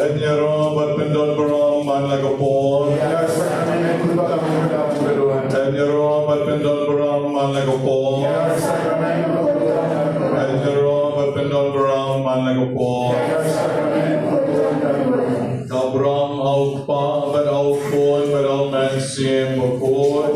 Enyero berpendon berom man lagopon. Enyero berpendon berom man lagopon. Enyero berpendon berom man lagopon. Kabram aukpa ber aukpon ber almensim bukon.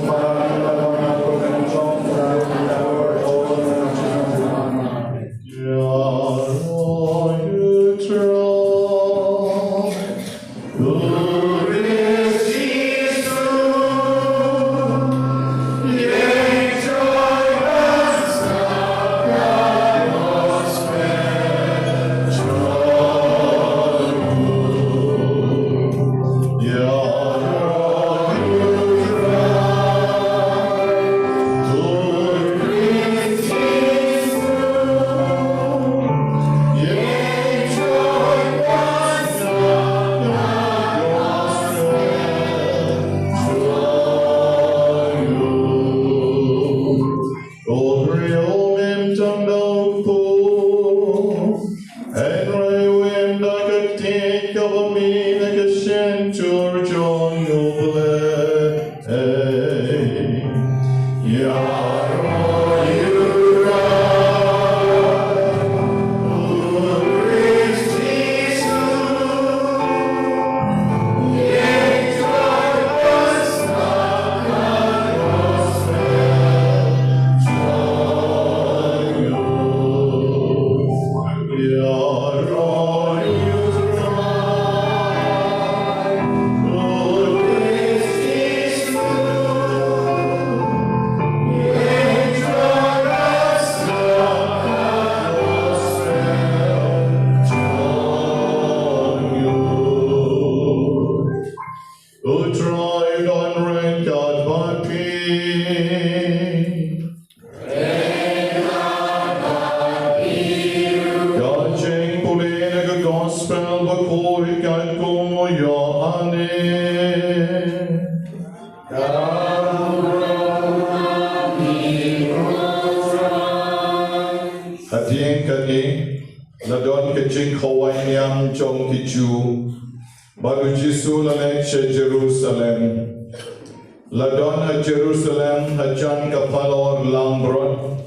Ladon Jerusalem hajan kapalor lambrot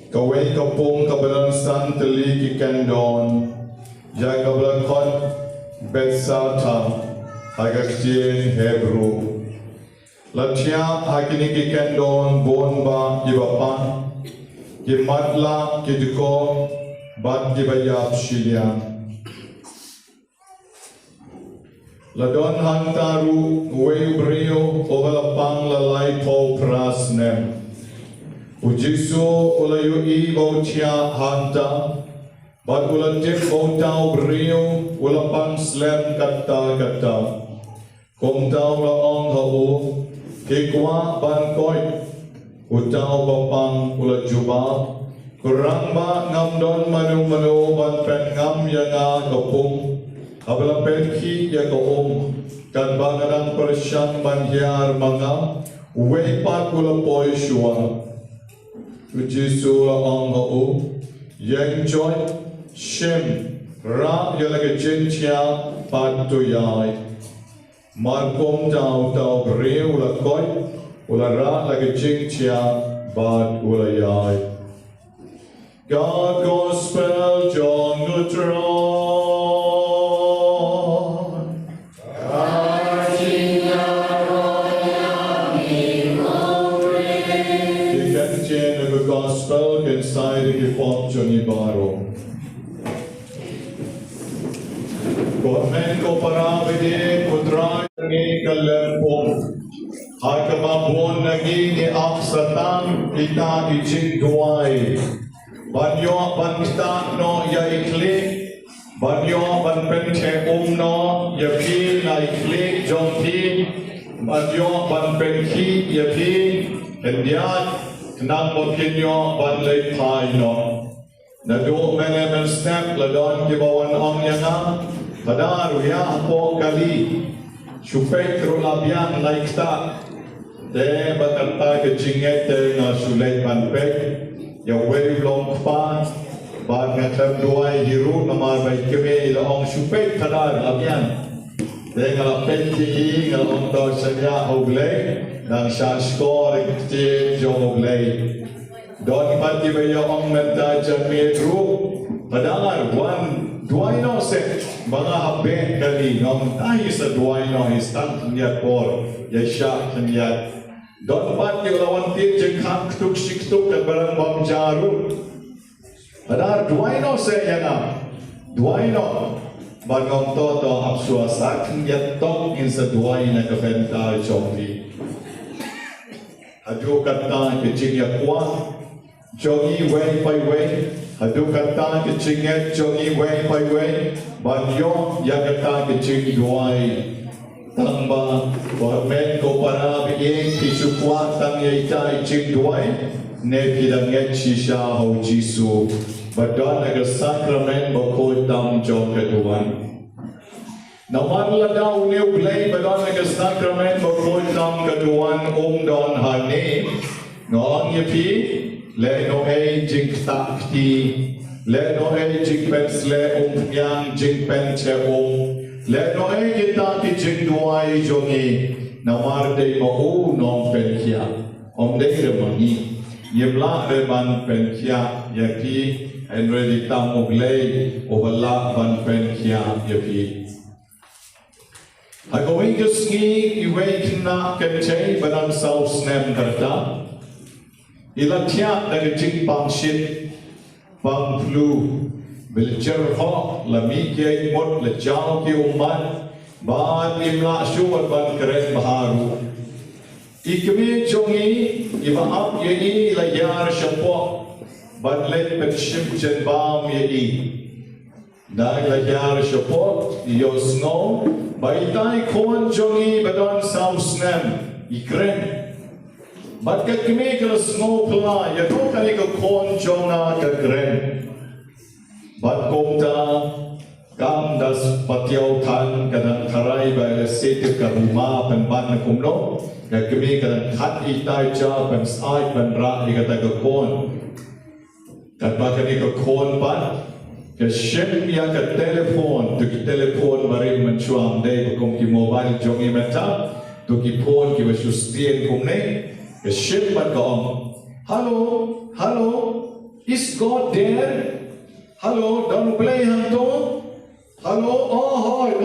kawai kapung kabalan san teli kikandon jaga belakon Betsata hagakjien Hebrew Latia hakini kikandon bonba kibapan kimatla kidiko bat kibayap shilia Ladon hantaru wei brio ovalapang lalai po prasnem. Ujiso ulayu I bautia hanta. Bat ulatip bautau brio ulapang slem kata. Komtau laong hau kekwa bankoi. Utau bapang ulajuba. Kurang ba ngamdon manu ban pen ngam yanga kapung. Abla perki ya koom kan bangadang persyang banhyar manga wei pat kula poi shua Ujisu la angau yang joy shem ra ya laga jentia pat tu yai markom tau breu la koi ula ra laga jentia bat ula yai God Gospel John Lutron Gospel inside the pop Johnny Baro. Government ko parabide putra ni kalempong. Hakamabon nagi ni aksatan kita ijin duai. Banyo banta no ya ikli. Banyo ban pente no ya pi na ikli jompi. Banyo ban penki ya pi endiat. Nang mokinyo banlay tayo nado melemen step ladon kibawan ang yana padaru ya ako kali supetro labian laikta de batata ke jinget na sulay panpek ya way long pa ban ngatam duai hiru namar bai keme la ong supek kadar abian dengan penti ngalong to sanya ogle dan shaskor te jo ogle don pati bayo ong menta jami ru padahal duai no se mga habe kali ngom tahi sa duai no istan niat por ya syak niat don pati lawan ti jengkak tuk siktuk dan barang bam jaru padahal duai no se yana duai no Bagong toto apsuasak yat tok in sa duay na kafenta chongti. Hadu kata kecing yakwa, jongi way by way. Hadu kata kecing yat jongi way by way. Banyo yakata kecing duay. Tangba bormen ko para biyeng kisukwa tang yata kecing duay. Ne pidang yat shisha ho jisu. Badon agar sakramen bako tam jom ketuan. Naman ladaw ni uglay badon agar sakramen bako tam ketuan don hani. Noong yapi le no e jing takti le no e jing pensle nyang jing penche le no e kita ki jing duai jongi. Namar de mo nong penkia de remangi yemla reban penkia yapi Henry tam uglay overlap ban pen kia yapi. Agawin keski iway kena kecay badan saus nem karta. Ilatya nagajing pangshit pang flu bilcher ho lamigay mot lejaw ki umat ban imla shuat ban keren baharu. Ikmi jongi ibaap yei layar syapo. Badlet penship jenbam yei. Dai lajar shapot yosno baitai kon jongi badon sausnem ikren. Bad kakme kala snow pla yato kali ka kon jona kakren. Bad komta kam das patiaw tan kadang karai ba setu karuma penban kumno kakme kadang khat itai cha pen sai pen ra ikata ka kon. Kat baka ni ka kon pan, ka ship ya ka telefon, tu ki telefon marim mencuam day kung ki mobile jongi meta, tu ki phone ki basustien kung ne, ka ship pan ka om. Hello, is God there? Hello, don't play hanto. Hello, oh hoy,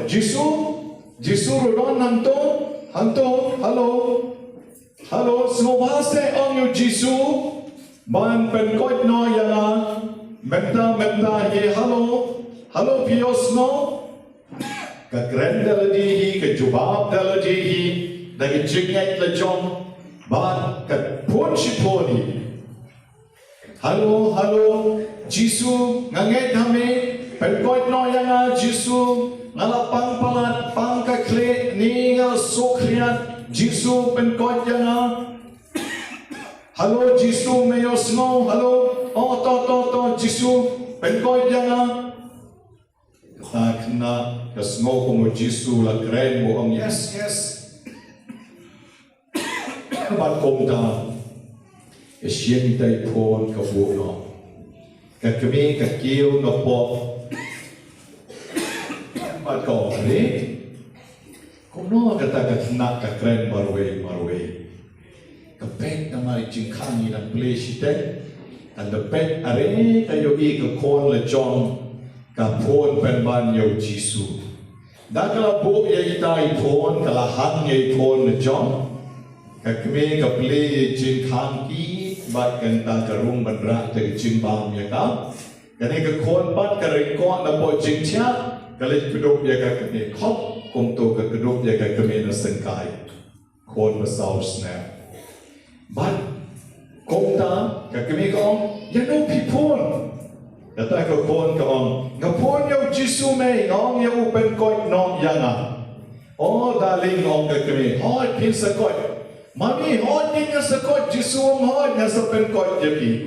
Jisu rodon hanto, hello, sumabase on you Jisu. Ban pen koit no yana menta ye hello pios no ka grendel di hi ka jubab dal di hi da ki jingait la jom ban ka pon shi poni hello Jisu nganget hame pen koit no yana Jisu ngala pang palat pang ka kle ni ngal sokriat Jisu pen koit yana Hello, Jisu, may you snow? Hello, to, Jisu, penkoy yana. Tak na, kasno ko mo Jisu, la kren mo ang yes. Ba't kumta, kasyen tay pon kabuno. Kakami, kakiw na po. Ba't ko, kung no, katagat kakren marway. Kapek na may jingkangi ng plesite, and the pet are kayo ka kon le jong kapon penban yo Jisu. Dakala bo ya itai pon kalahang ya pon le jong kakme kaple jingkangi bat kanta karung bandra te jingbam ya ka. Kani ka kon pat karikon na po jingtia kalit kudup ya ka kani kop kumto ka kudup ya ka kami na sengkai kon masaw snap. But komta kakami kaong yano pipon kata ko kon kaong ngapon yo Jisu may ngong yo open koit no yanga daling ngong kakami hot pin sa koit mami hot pin sa koit Jisu hot nga sa pen koit yapi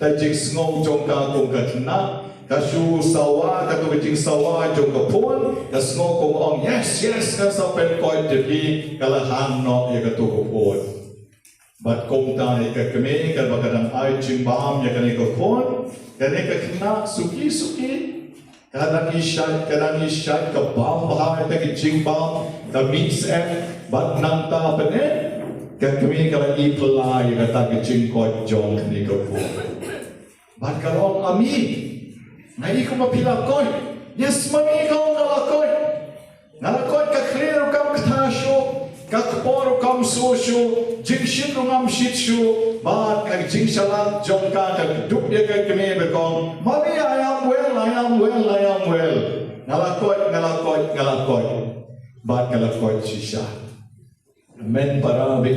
tajik ngong jong ka kong katna kasu sawa kato jing sawa jong kapon kasno kong ong yes nga sa pen koit yapi kalahang no ya kato kapon. Bat komta ika kami kadang ay jimbam ya kani ko kon Kaya kena suki-suki. Kadang isyad kabam bahay ta kijimbam ta mix bat nang ta pene kami kala ipelai kata kijingkot jong ni kapu. Bat kalau ami ngai ko mapilakoi yes mami ko ngalakoi ka clear kam kthasho ka kpor kam sosho jingshin rungam shitshu bat ka jingsalat jong ka dup ya ka kami bekong mami I am well ngalakoi bat ngalakoi shisha men para be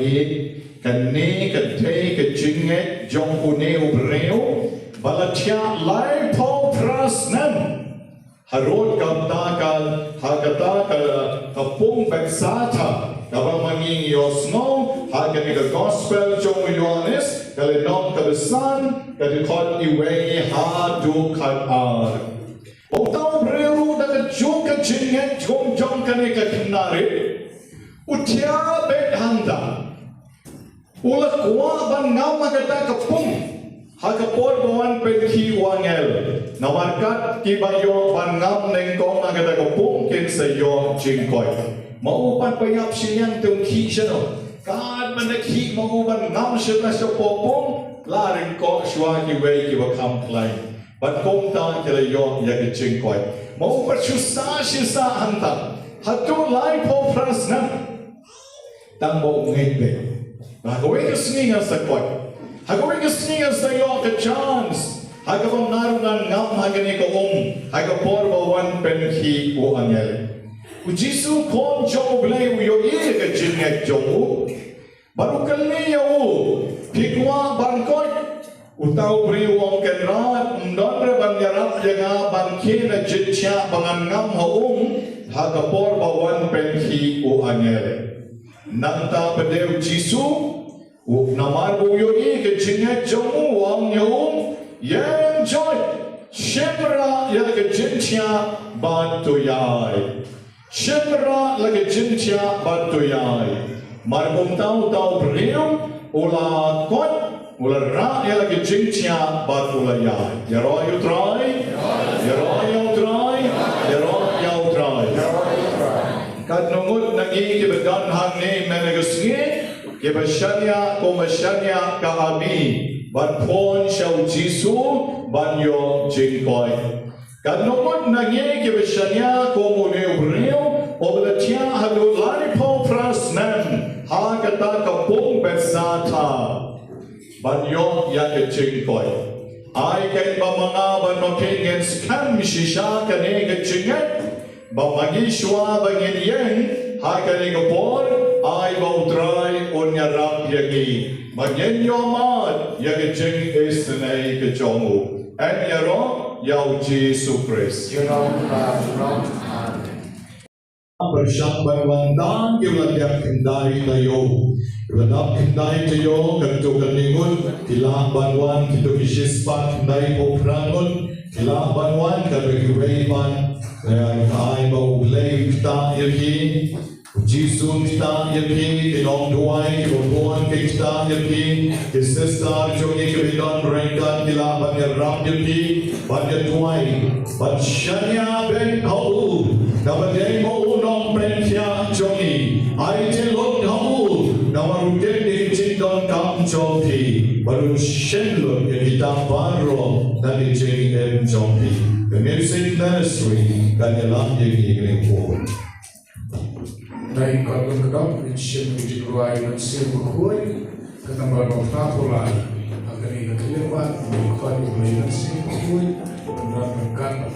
kanne kadhe ka jinge jong une ubreo balatia lai po prasnam harod kaptakal hagatakal kapung beksata kapang manging yosno hagani ka gospel jong Yohanes kalinom kabesan kadikot iwe hadu kadar Otau breru daga joka jinge jong kane ka kinare utia bedhanda ula kwa ban ngam magata kapung Hakapor bawan penki wangel nawarkat kibayo bangam nengkong agada kapung kin sayo jingkoy maupan payap siyang tungki siya no kad manakhi maupan ngam siya sa popong laring ko shwa kiway kiwakam klay bat kong ta kilayo yagi jingkoy maupan syusa siya sa hanta hatu lai po pras na tangbo ngaybe bagawin kasinga sa koy Hagawin kasniya sa iyo ka chance. Hagawang narunan ngam hagani ka hagapor bawan penhi o angel. U Jisu kon jong blay uyo iya ka jinget jong baru kaliya pikwa bangkot utau priwong kenrat ndonre bangyarap yaga bangke na jitya bangan ngam hagapor bawan penhi o angel. Nanta padew Jisu namar buyo ke jinget jamu wang yum yang joy shemra ya ke jintia batuyai shemra la ke jintia batuyai mar tau beriu ula kot ula ra ya ke jintia batuyai ya ro you try kad nungut nagi ke bedan hang ne menegasnge Kebashanya komashanya kami ban pon shau Jisu ban yo jingkoy kanumot nangi kebashanya komune ubreo oblatia hadu lari po prasnan hagata kapung besata ban yo ya jingkoy ay kay bamanga ban mapingen skam shisha kane jinget bamagi shwa bangin yen hakane kapor ay bautray onyarap yagi magenyo mat yagi jing esnay ke jongu en yaro yau Jesu Christ bersyak banwandang kiwladyak kendai tayo kiwladap kendai tayo kanto kaningun kilang banwan kito kisispat kendai poprangun kilang banwan kabekiwayman ay bauglay kita yagi Jisu kita yaki kinong duai kibubuan kita yaki kisestar jogi kibidon rengkan kilaban yarap yaki banyak duai bansyanya ben kau dapat mo unong pensia jogi ay telok kau namarudin di cindon kam jogi baru shenlun yang kita baru dari jengem jogi the music nursery dan yalam yaki lingkung Dari kadang kadang insya Allah dikeluarkan dan sebukui ketambah waktu pulai agar ini kelewat dikeluarkan dan sebukui dan berkat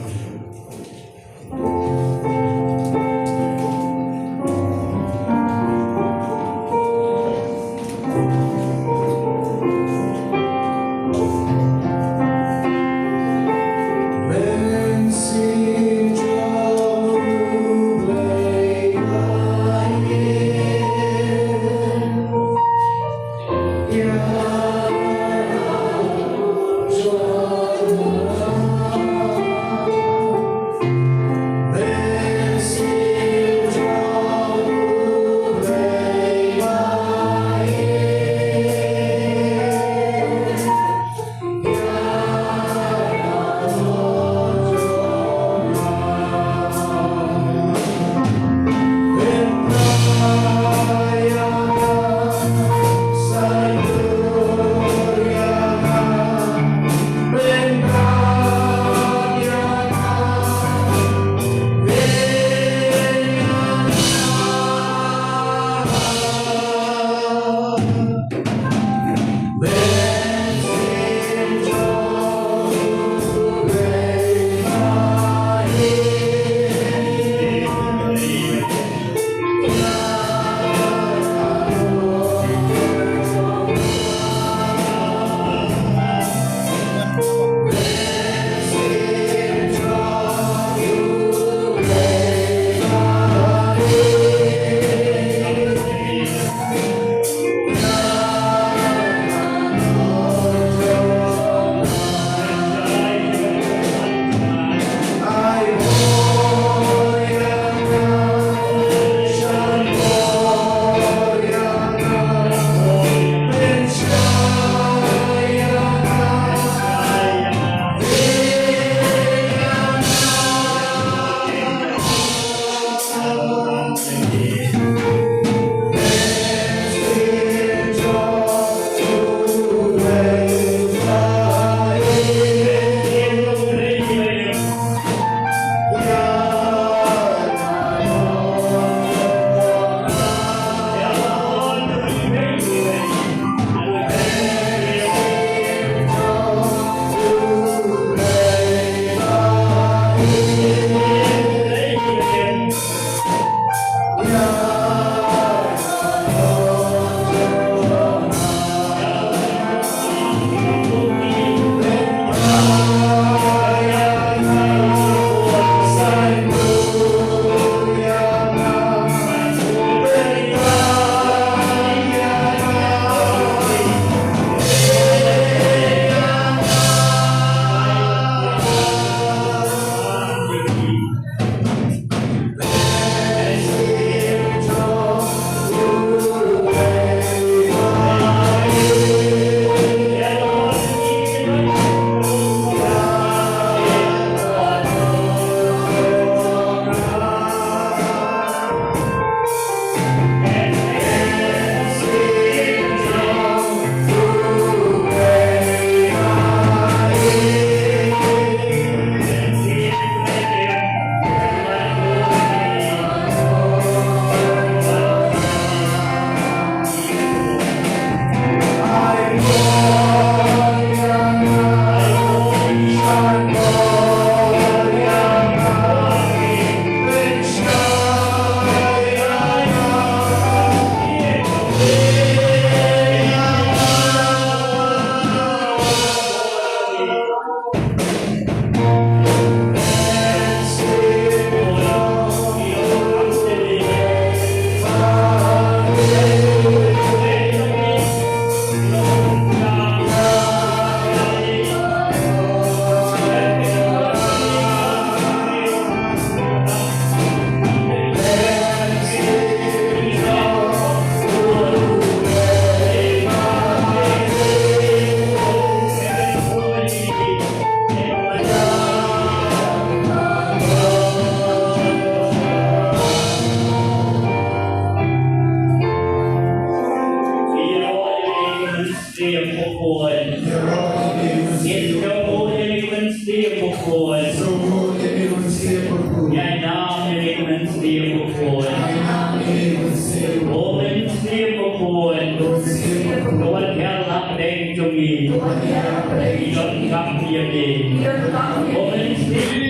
siêm một khối Bố mình siêm một khối Bố anh theo lạc đen cho nghỉ Ý luận khắp hiệp đi Bố mình siêm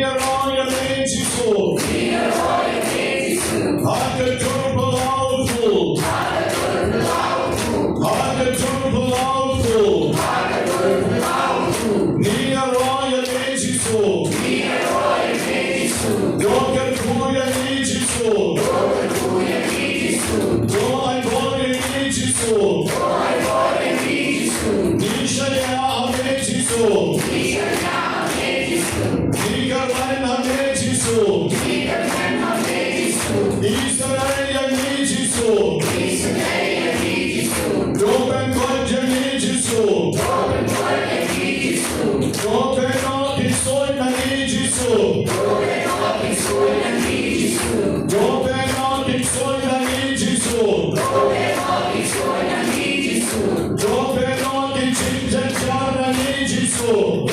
Dear Royal Jesus, Hade Turbo Auto, Hade Turbo Auto, Nia Royal Jesus, Joker Kuya Jesus, Joy Boy Jesus, Nishaya Ame Jesus, Nikarwan Ame Jesus, Israel Ame Jesus, Joben God Ame Jesus, Joben God Kisoy Ame Jesus, Joben God Kisoy Ame Jesus, Joben God Kichim Jan Ame Jesus,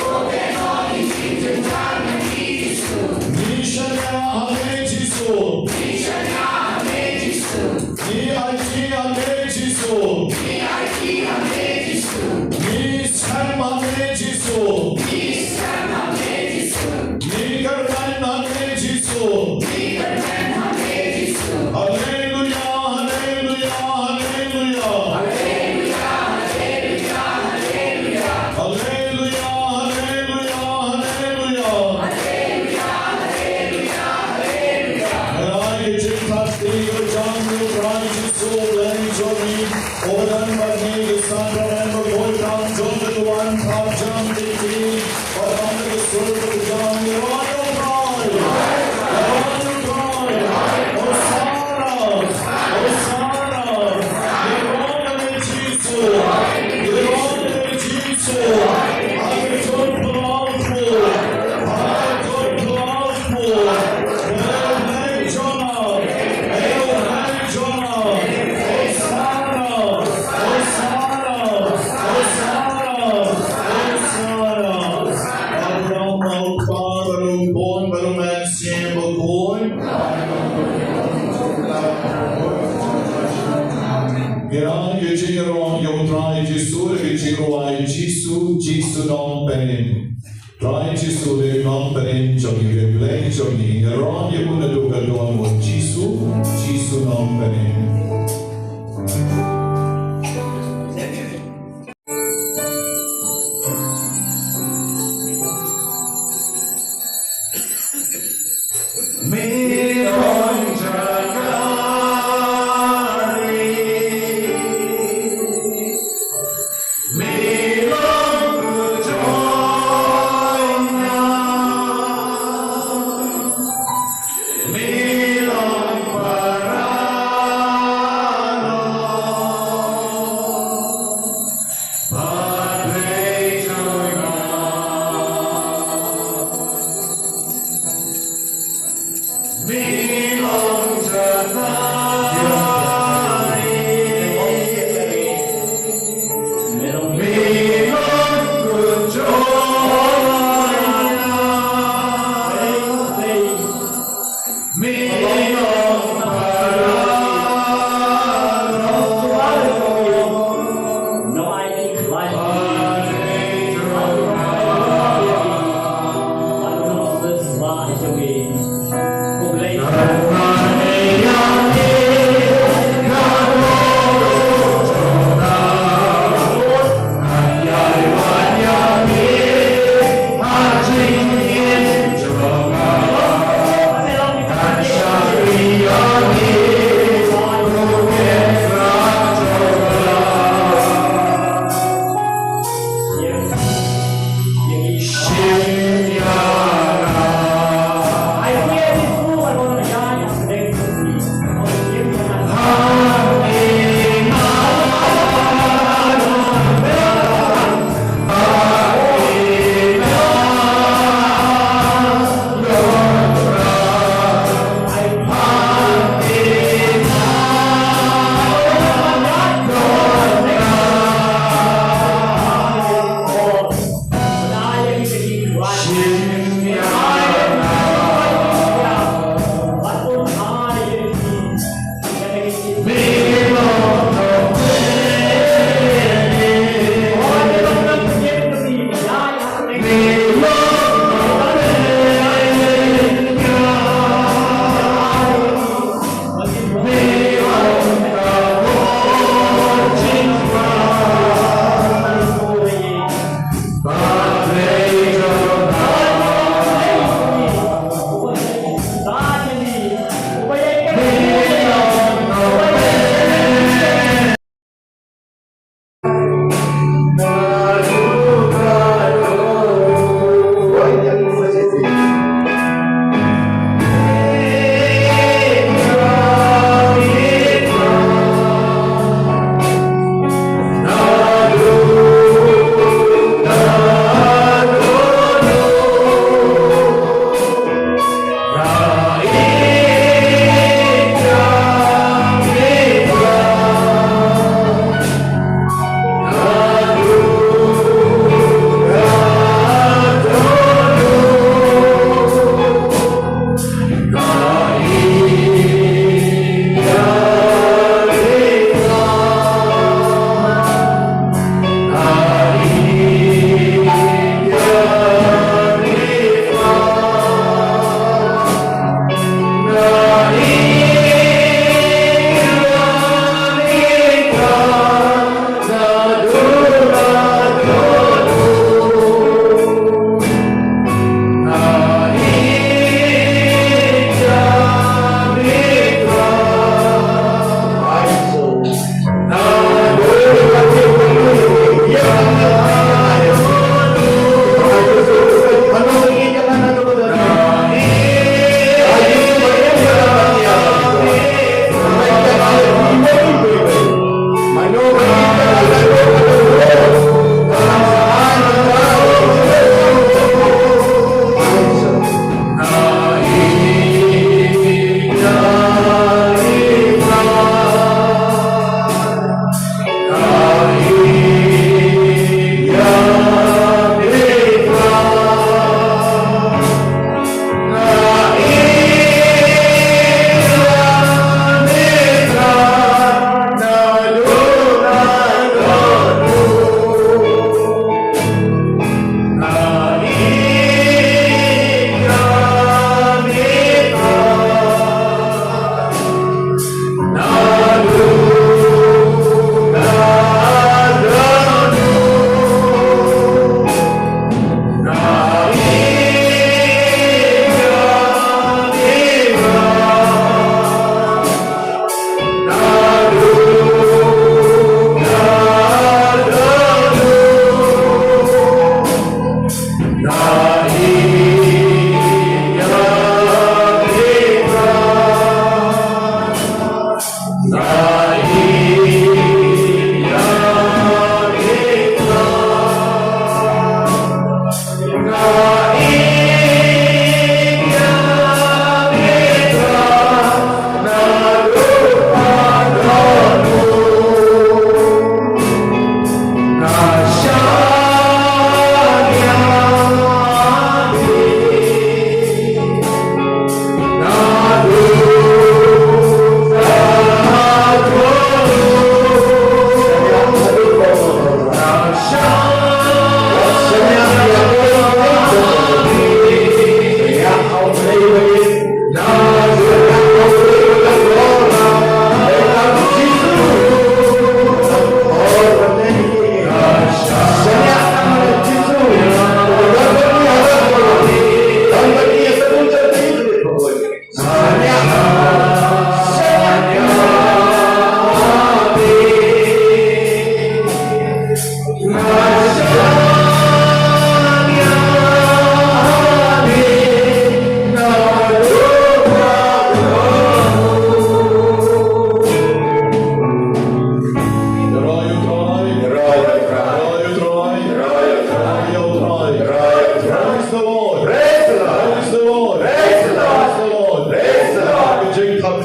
Nishaya Ame Jesus, Ni-I-T Ame Jesus, Ni-Sam Ame Jesus, Ni-Karwan Ame Jesus, Hallelujah, Hallelujah, Hallelujah, Hallelujah, Hallelujah,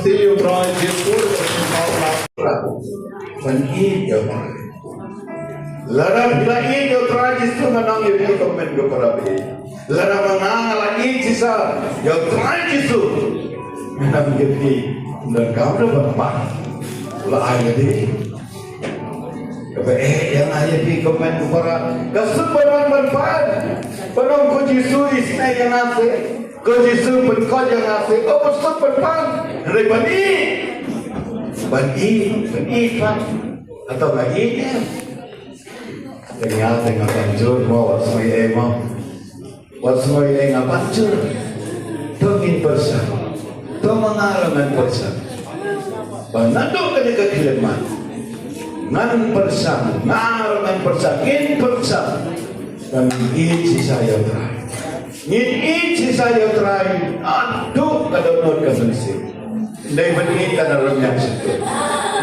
Matthew try Jesus Panit yo. Larang lain yo tragis tu manang yo di komen go parabi. Larang manang lain sisa yo tragis tu. Manang geti dan kau berapa? Lah ayat ini. Yang ayat di komen go para. Kesepanan berpan. Penong ko Yesus isna yang nase. Ko Yesus penkot yang nase. Oh besar berpan. Rebani. Bani Pak atau baginya ternyata nggak pancur mau semua emang semua nggak pancur tungin persan tuh mengalaman persan penanduk ke kekiliman ngan persan ngalaman persan in persan dan ini saya terakhir ini saya terakhir aduh kadang-kadang kebencian dari pendidikan dalam yang situ.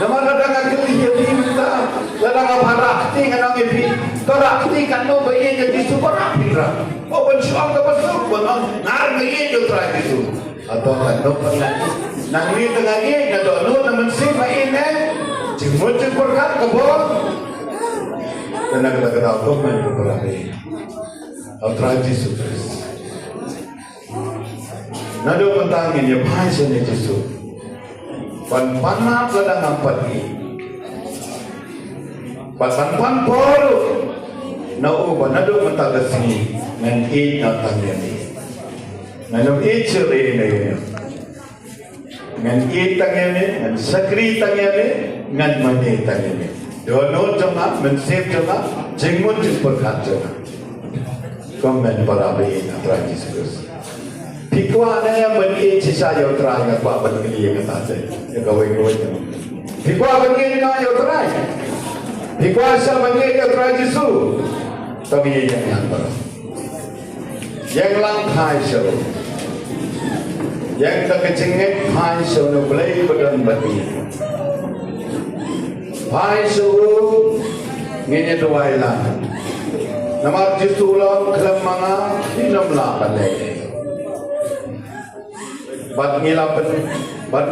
Nama ladang kelihatan kita, ladang parakti kan orang ini, parakti kan no bayi jadi super akira. Oh bersuang ke besar, benar, ngar bayi itu terakhir itu. Atau kan no pernah, nangri tengah ini, ada no namun si bayi ini, cimut cipurkan kebon. Dan kita ketahui main beberapa ini, atau terakhir sukses. Nado pentangin ya pasien itu su. Pan-panap ladang ampat ni. Pan-pan poro. Nau nado mentagasi ngan natang ni. Ngan ceri ni. Ngan tang ni, ngan sakri tang ni, ngan mani tang ni. Dono jama mensep jama jengmun jempurkat jama. Komen para bayi tragis terus. Pikwa na yang bagi sisa yang terakhir apa bagi yang kata saya, yang kawin. Pikwa bagi yang terakhir. Pikwa asal bagi yang terakhir Yesus. Tapi yang ber. Yang langkai so. Yang terkecengit hai so no boleh badan bagi. Hai so ngene tuai lah. Nama Yesus ulang kelam manga minum lah pandai. Bat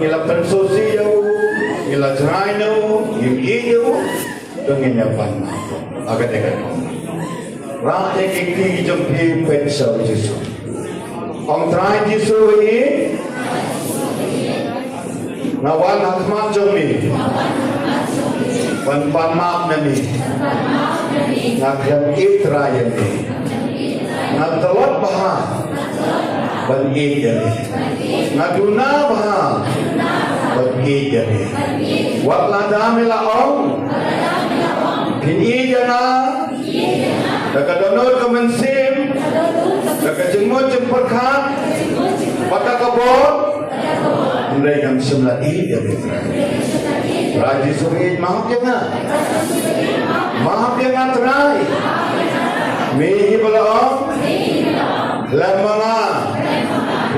ngilapan sosial, ngila jeraino, ngil dengan agak dekat. Rakyat kiki jumpi pensau Yesus. Om terakhir Yesus ini, nawan hakmat jumpi, pan maaf nani, ngakhian itraya ni, ngatelot bahar. Bagi jadi, ngaduna bah, bagi jadi. Waktu damila om, kini jana, dekat donor kemensim, dekat jenggot jemperkat, pada kebon, mereka semula ini jadi. Raji Surid maaf ya nak, maaf ya nak terai. Mihi belum, lemana.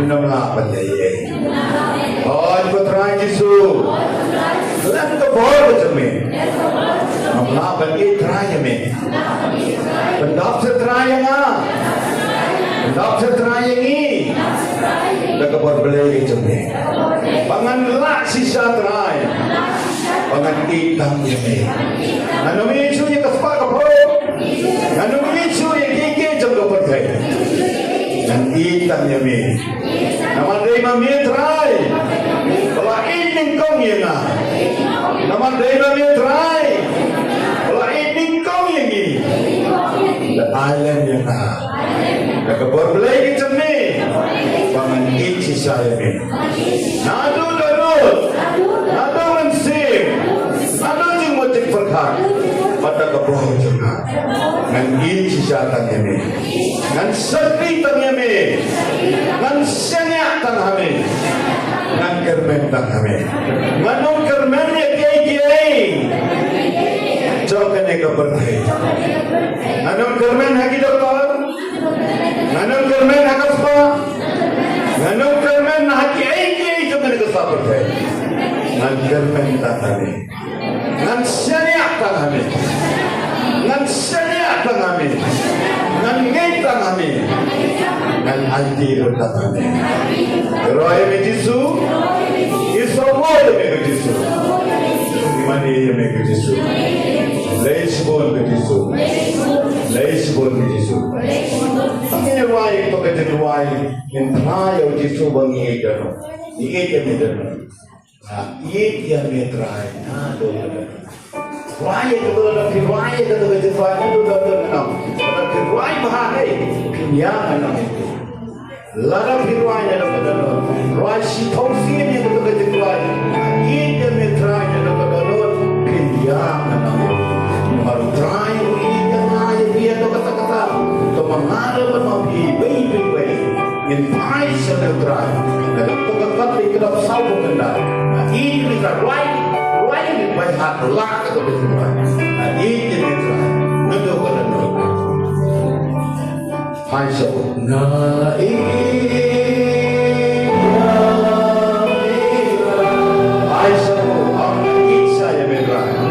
Nama pandai. Oh, putra Yesus. Lalu tu boleh cumi. Nama bagi terakhir me. Pendap seterakhir ah. Pendap seterakhir ni. Dekat berbelai cumi. Pangan lak sisa terakhir. Pangan hitam ni. Anu Yesus yang kesepak kapal. Anu Yesus yang gigi jam berpercay. Dan hitam ni. Nama Dema Mitrai. Kalau ini kau yang nama Dema Mitrai. Kalau ini kau yang ini. Alam yang kebor belai kita ni. Pangan isi saya ni. Nado darut. Nado mensip. Nado jengmotik perkat. Pada kebor juga. Ngan isi saya ni. Ngan sekri tanya ni. Ngan senyak tang kami, ngan kermen tang kami, nganong kermen ya kiai, jauh kene keberkai, nganong kermen haki doktor, nganong kermen hakaspa, nganong kermen haki kiai jauh kene keberkai, ngan kermen tang kami, ngan senyak tang kami, ngan senyak tang kami, ngan ngei tang kami. Dan anti berkata, Roy Yesus, Yesus keluar yang terakhir Yesus bangi itu, itu yang terakhir. Nah, Raya itu adalah raya itu adalah raya itu adalah raya bahaya, pinjaman itu. Lara raya adalah raya situasi yang itu adalah raya. Ini yang raya adalah pinjaman itu. Baru raya ini raya dia itu kata-kata. Mengalir menabi bayi-bayi yang baik sejahtera dan tokat di kedap sawu kendal. Ini kita raya ini baik hati lah kata betul. Ini kita nuduh pada nuduh. Hai so na hai so saya merah.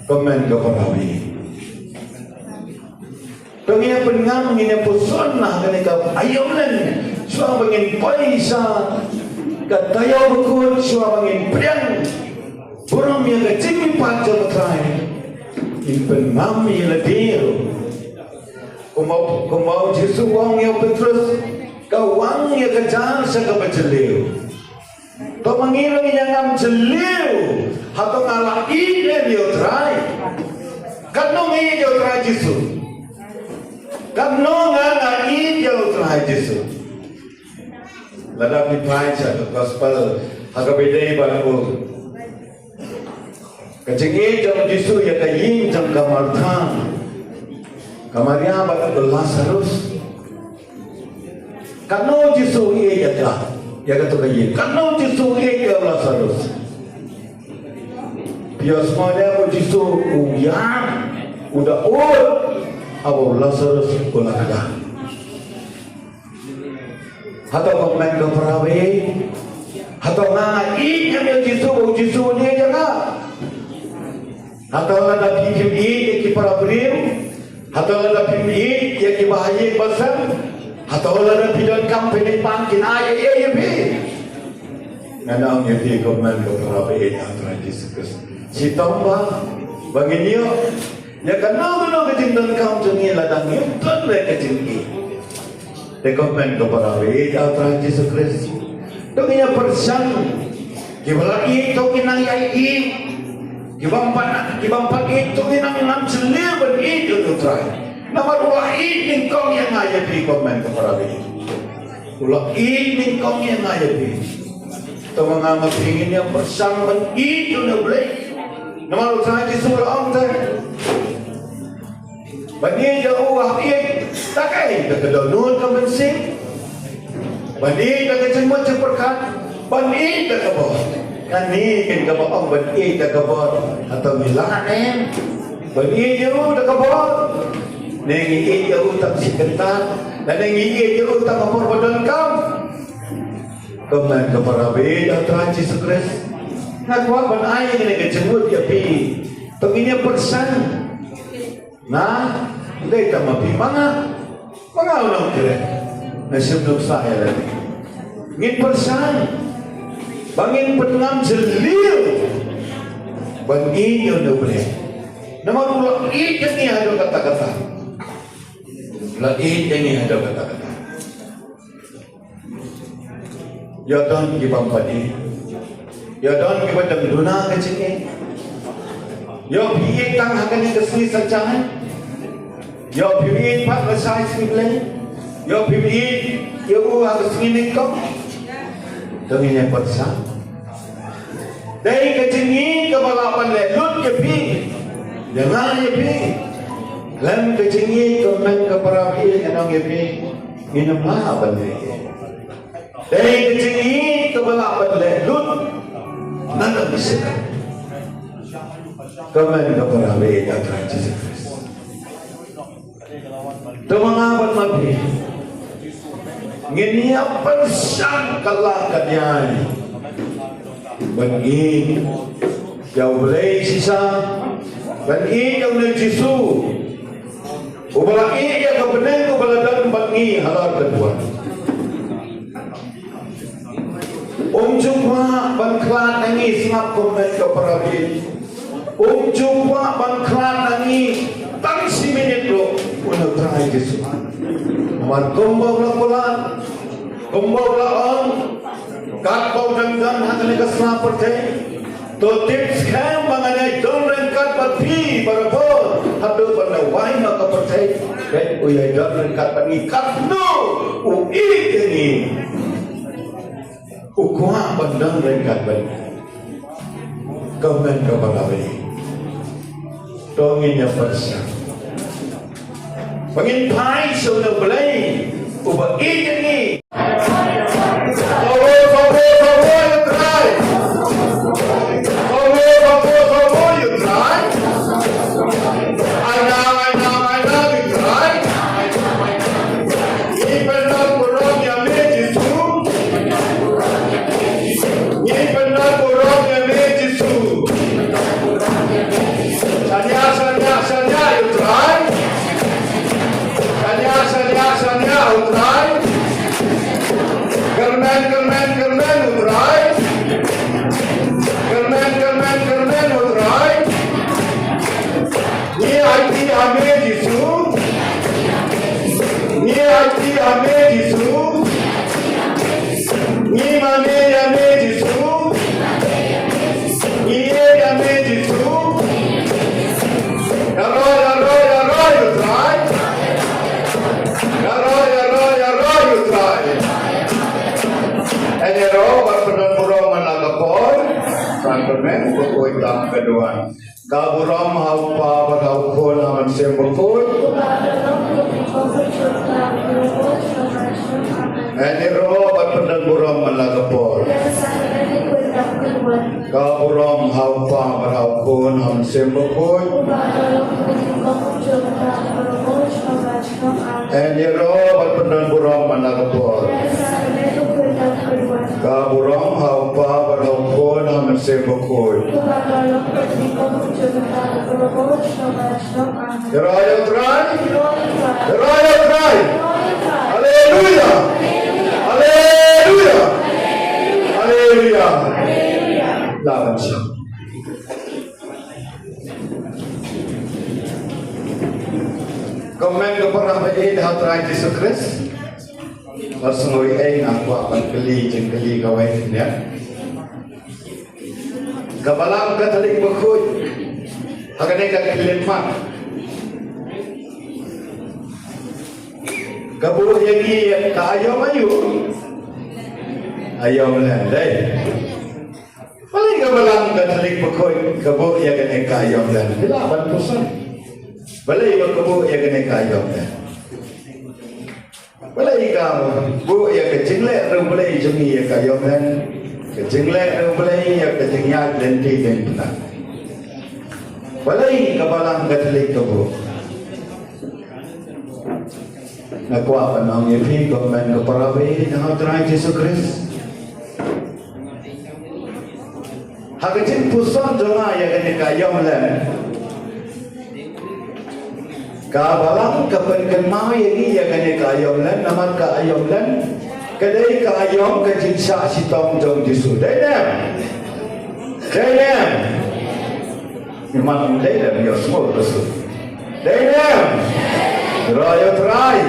Komen kepada kami. Pengen pengang ini puson lah kenika ayamlan suam pengen paisa katayo bukun suam pengen priang burung yang kecil panjang terakhir in pengang yang lebih kumau Yesus wang yang Petrus kau wang yang kejar sekebejeliu kau mengiring yang ngam jeliu atau ngalah ini dia terakhir kanong ini dia terakhir Yesus kanong ngalah ini dia terakhir Yesus ladap di baca gospel agak beda baru kecingin jam Yesus ya kayin jam kamartang kamarnya baru Lazarus kanong Yesus ini ya kata kayin kanong Yesus ini ya Lazarus biasanya Yesus uyang udah abu Lazarus olahraga atau komen ke perawi atau ngai yang Yesus dia jangan atau ada pinjam ini para beri atau ada pinjam ini yang dibahayai pasal atau ada pinjam kampanye pangkin ayah ya bi nana ang yapi komen ke perawi antara Yesus si tambah bagi dia ya kenal kecintaan kaum jengi ladang nyutan mereka jengi rekomen kepada weda Tuhan Yesus Kristus dengan persan kibala itu kinang yai kibampat itu kinang ngam celir begitu Tuhan nama ulah ini kau yang ngayapi komen kepada weda ulah ini kau yang ngayapi itu mengamat ingin yang persan begitu boleh nama Tuhan Yesus orang Bani jauh akhir tak kaya tak kedonun ke bensing. Bani tak kecemut ceperkan. Bani tak kebor. Kani kan kebor orang bani tak kebor atau milahan. Bani jauh tak kebor. Nengi jauh tak siketan dan nengi jauh tak kebor badan kau. Kemen kepada beda Tuhan Yesus Kristus. Nak buat banai kena kecemut ya pi. Penginya persan. Nah, dia tak mapi mana orang kira. Nasib dok saya lagi. Ngin persan. Bangin penam jelil. Bangin yang boleh. Nama pula ini ada kata-kata. Lagi ini ada kata-kata. Ya don ki bampadi. Ya don ki badam duna kecil. Ya biye tang hakan kesini sajangan. Ya biye pat rasai sini. Ya biye ya harus ini kau. Demi persa. Dari kecil ni kebalapan lut ke pi. Jangan ye pi. Lam kecil ni komen ke para pi kenang ye pi. Minumlah apa ni. Dari kecil ni kebalapan lut. Nanda bisa. Komen ke para pi Tuhan Yesus Kristus. Temangapan mapi. Ngini apa sang kalah kanyai. Bagi jauh boleh sisa. Bagi jauh dari Yesu. Ubalaki yang kebenar ubaladan bagi halal kedua. Jumpa bangklan nangis ngap komen ke perabi. Jumpa bangklan nangis tang si minit lo untuk terakhir Yesus. Man kumbau laporan, kumbau laon, kat bau dangdan hati kesana percaya. To tips kam banganai don rengkat berpi berapa hadu pada wahina kepercaya. Dan uyai don rengkat bagi kat no ui ini. Ukuah bandang rengkat bagi. Komen kepada bagi. Donginya persa. Pangin pai sudah belai ubah ini. Kaburam haupa berhaupun aman sembukut. Ini roh berpendang buram melagapor. Kaburam haupa berhaupun aman sembukut. Ini roh berpendang buram melagapor. Kaburam haupa berhaupun aman sembukut. The royal cry, the royal cry, hallelujah, hallelujah, hallelujah, lawan siya. Komen kepada bayi hati Yesus Kristus, langsung ay aku akan keli jengkeli kawin ya. Kabalang Katolik berkut. Akan ikan kelemak. Kabur yang ini ayam ayu. Ayam landai. Paling kabalang Katolik berkut. Kabur yang ini ayam landai. Bila ban pusan. Balai berkebuk yang kena kayong dah. Balai kau bu yang kejenglek rum balai jemi yang kayong dah. Kejenglek rum balai yang kejengyat dan tiga pula. Balai kabalang katelik kebuk. Nakuha pa nang ipi komen ko para ba ng Tuhan Yesus Kristus. Hagajin puson jonga ya kani kayong len. Kabalang kapan mau yang ya kani kayong len naman kayong len. Kadai kayong kajin sa sitong jong Yesus. Dalam. Memang dalam ya semua Rasul. Dalam. Raya terai.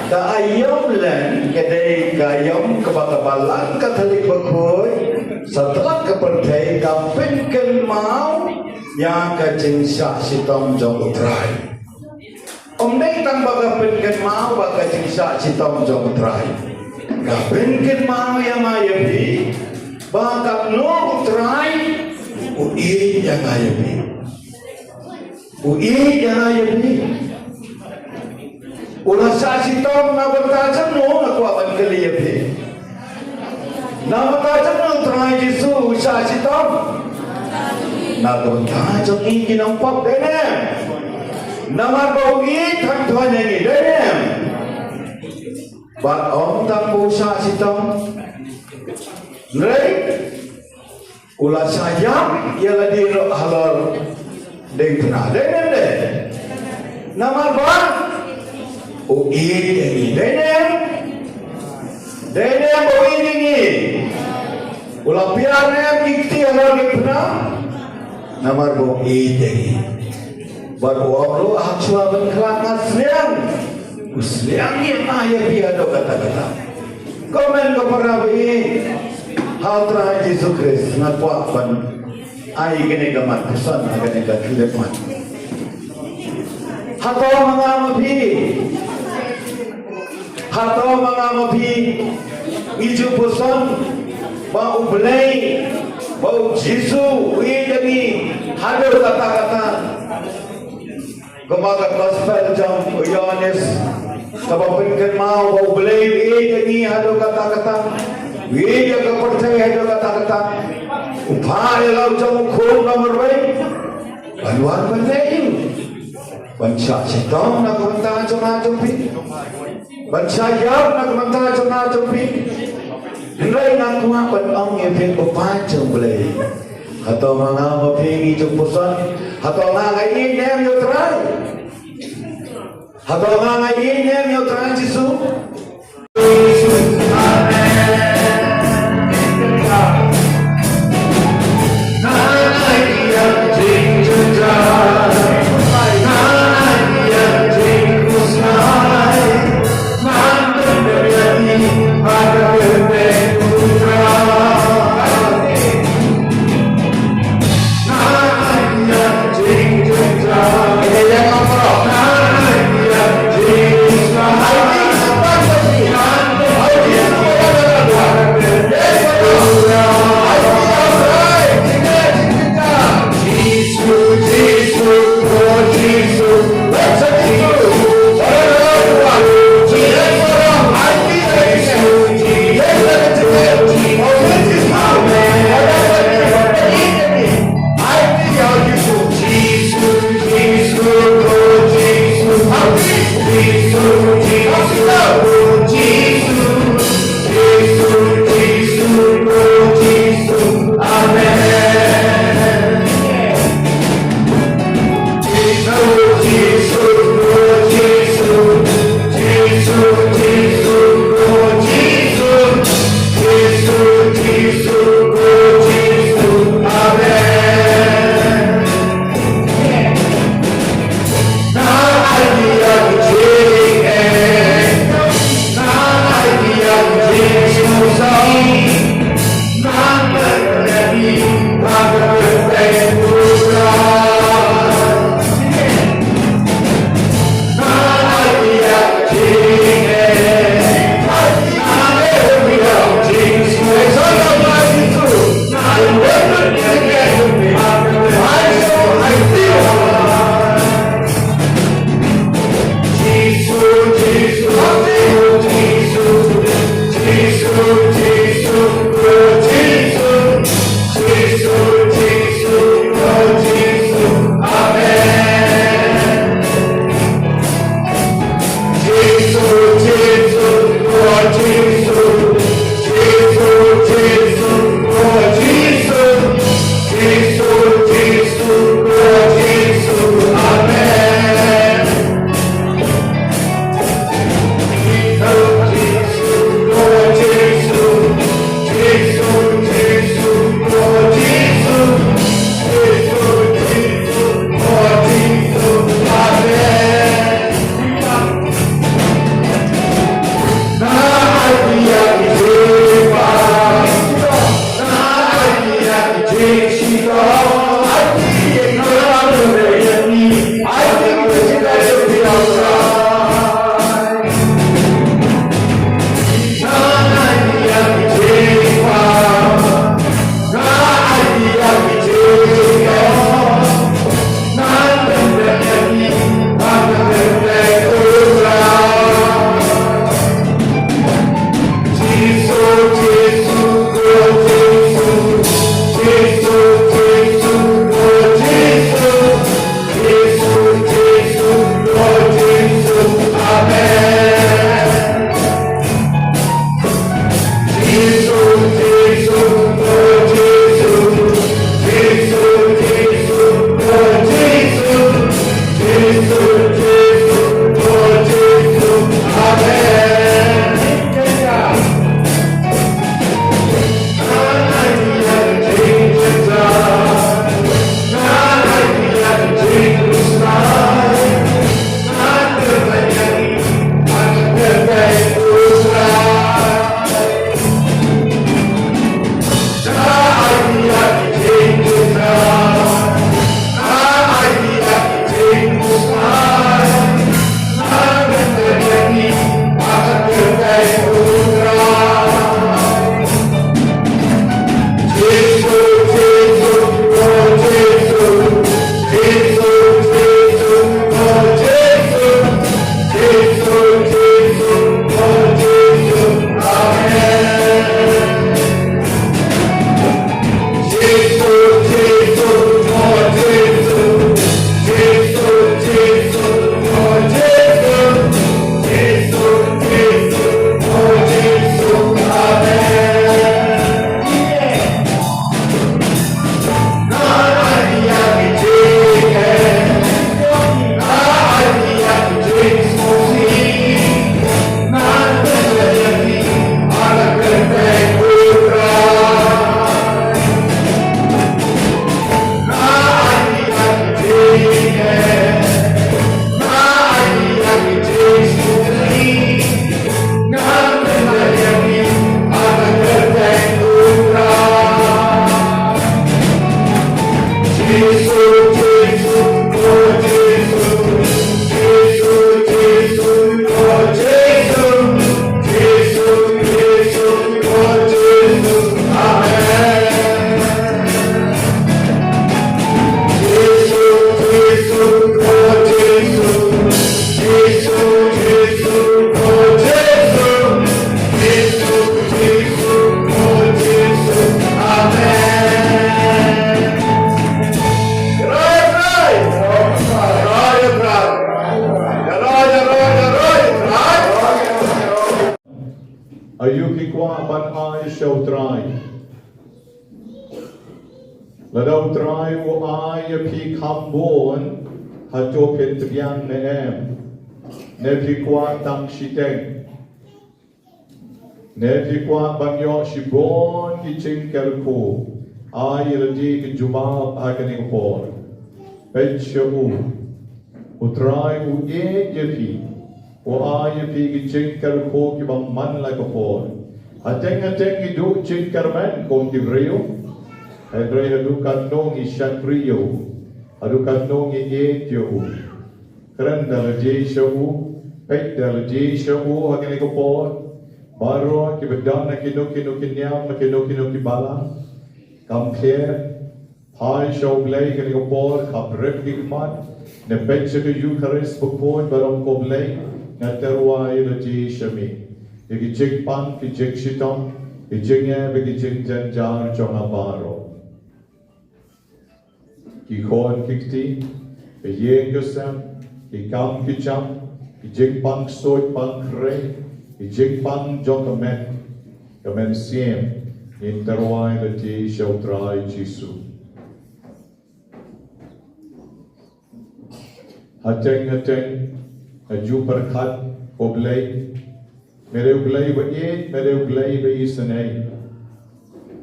Ta ayam len kedai kayam kebakabalan katolik berkoi setelah kepercayaan kapinkan mau yang kajing syak sitom jong terai. Omdai tambah kapinkan mau bakajing syak sitom jong terai. Kapinkan mau yang ayabi bakap no terai ui yang ayabi. Ui yang ayabi. Ulah saksi tom na bertajam no na kuapan keliyapi. Na bertajam no terai Yesus saksi tom. Na bertajam ini nampak denem. Nama bau ini tak tuan yang ini denem. Bat om tambu saksi tom. Nrei. Ulah sayang ialah di halal deng pernah denem deh. Nama bang. O ini denem o ini ulah piarnya kikti halal pernah namar bo ini baru orang hancur berkelangan seliang usliang yang ayah piado kata-kata komen kepada ini hal terakhir Yesus Kristus ngakuapan ayah kena gamat pesan kena gamat hatau mengamapi hatau mengamapi iju pesan bau belai bau Yesus ini hadir kata-kata kemaga gospel jam Yohanes kapapinkan mau bau belai ini hadir kata-kata ini yang kepercayaan hadir kata-kata upaya lau jam ukur nomor baik baluan belai Bansya sitong na kumanta jumpi. Bansya yap na kumanta jumpi. Henry na kumapan ang ipin upacong belay. Hato mga mapingi jumpusan. Hato nga ngayon nem yung try. Hato nga ngayon nem yung try Jisu. Ayuki kwa ban ai show try. Ladau try wo ai pi kambon hato pentriang ne em. Ne pi kwa tang shiteng. Ne pi kwa ban yo shibon ki ching kerko. Ai ladi ki jumab aganing por. Pet shabu. Utrai u yepi. O yepi ki ching kerko ki bang man like a por. Ateng idu ching kerman kong ki rio. Hadray hadu kanong isyan rio. Hadu kanong ietyo. Kerana ladi shabu. Pet ladi shabu aganing ko por. Baro ki bedan na kino kinyam na kino ki bala. Kam clear. Pai show blay aganing ko por. Kam rep ki mat. Ne pet siya ki Eucharist bukpon barong ko blay. Na terway ladi shami. Ki jing pan ki jing shitong. Ki jing ebe ki jing janjar jong abaro. Ki khon kikti. Ki yeng kusam. Ki kam ki cham. Ki jing pan soy pan kre. Ki jing pan jong kamen siem. In terway ladi show try Jisu. Hateng aju berkat oblay mere oblay ba isanay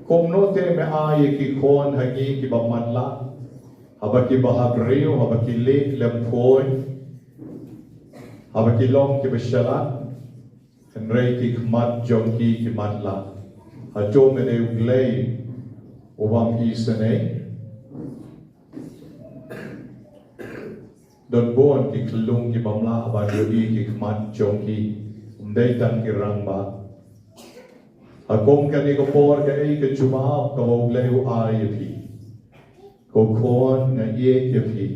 kom note me ay ki khon hangi ki bamanla haba ki bahabriyo haba ki lek lemphon haba ki long ki bashala henrei ki khmat jongki ki matla hajo mere oblay obam isanay Don bon ki kelung ki bamla ba yoi ki khmat chong ki umdai tan ki rang ba akom ka ni ko por ka ei ka chuma ka wo leu ai phi ko khon na ye ki phi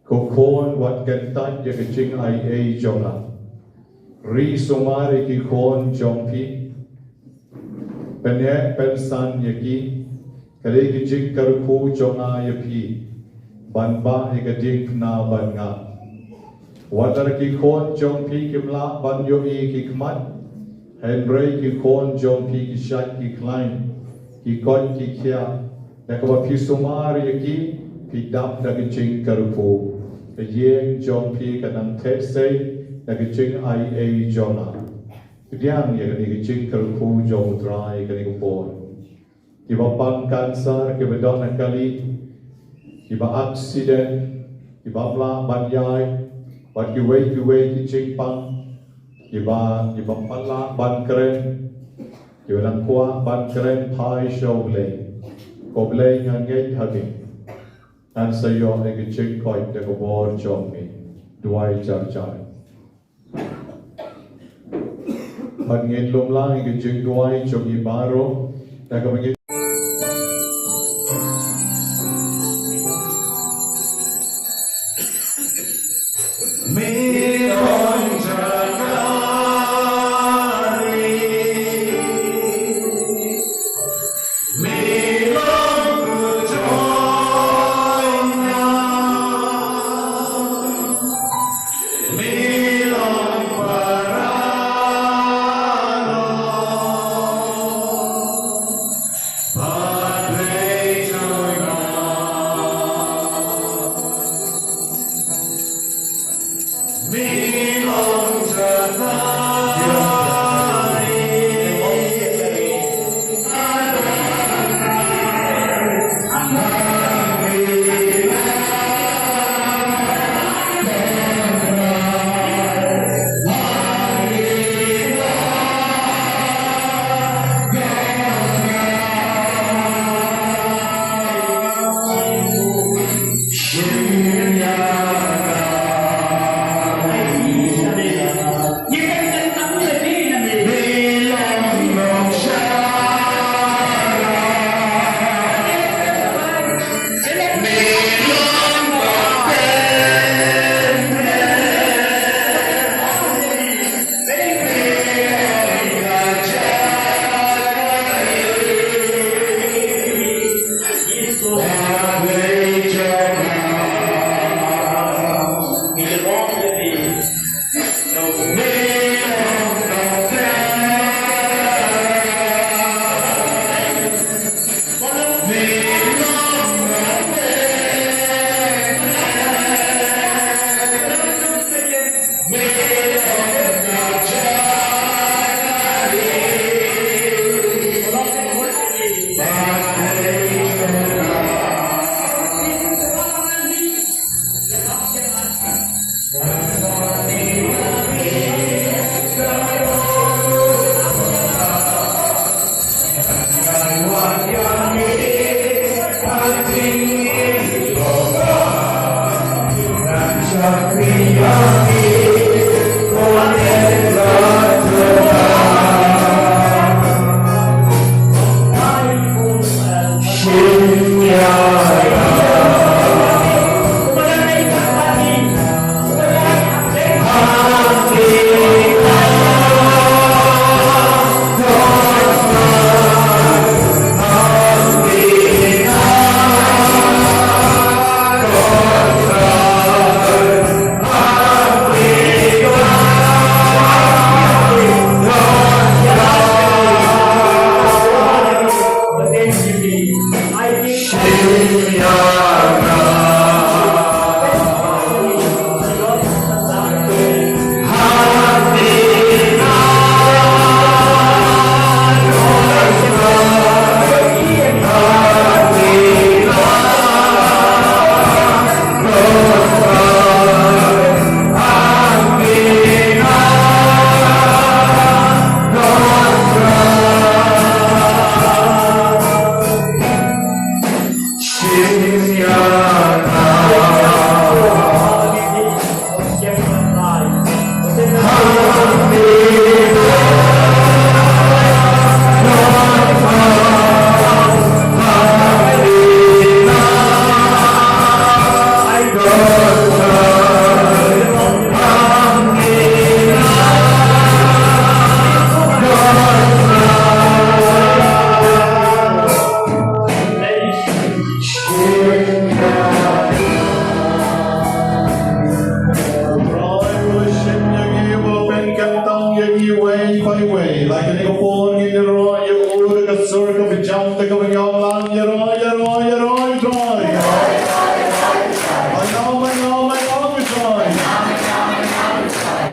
ko khon wat kan tan ye ka ching ai ei jonga ri somare ki khon chong phi pen san ye ki kale ki ching kar khu jonga ye phi ban ba ikadik na ban nga. Watar ki khon jong pi kimla ban yo i ki kmat. Henry ki khon jong pi ki shat ki klein. Ki kon ki kya. Nakaba pi sumar ya ki pi dap na ki ching karupo. Ka yeng jong pi ka nang tet say na ki ching ai ay jona. Kudiyang ya ka ni ki ching karupo jong dry ka ni kupon. Ki bapang kansar ki badon na kali. Iba accident, iba mla banyai, bat kiway ki chingpang, iba pala ban keren, iba nang kuah ban keren pai show lay, ko blay ngan ngay hagi, an sayo ay ki ching koi de ko bor chong mi, duay char char. Pat ngin lum lang ay ki ching duay chong ibaro, na kamagin you way by way, like an icon in the roy, you order a circle of jump, the going on, you roy,